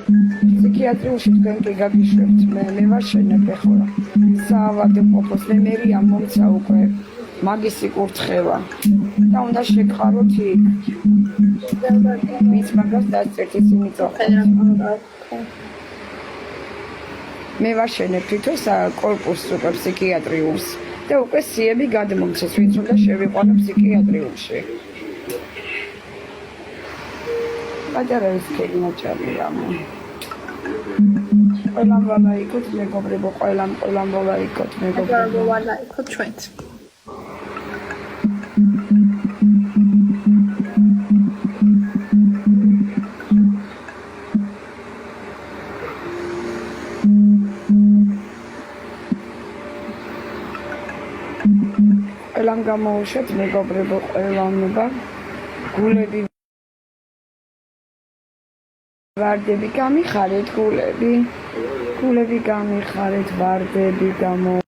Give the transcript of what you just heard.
ფსიქიატრიაში თქვენ კი გაგიშვებთ, მე ვაშენებ ეხლა. საავადმყოფოს მე მერია მომცა უკვე მაგისი კურთხევა და უნდა შეგყაროთ იქ. მის მაგას დასწრეთ ისინი წოხელს. მე ვაშენებ თვითონ კორპუსს უკვე ფსიქიატრიულს და უკვე სიები გადმომცეს, ვინც უნდა შევიყვანო ფსიქიატრიულში. პატარა ისქელი მოჭარია მე. ყველამ ვალაიქოთ მეგობრებო, ყველამ ვალაიქოთ მეგობრებო. ვალაიქოთ ჩვენც. ყველამ გამოუშვეთ მეგობრებო, ყველამობა გულები ვარდები გამიხარეთ, გულები გამიხარეთ, ვარდები გამო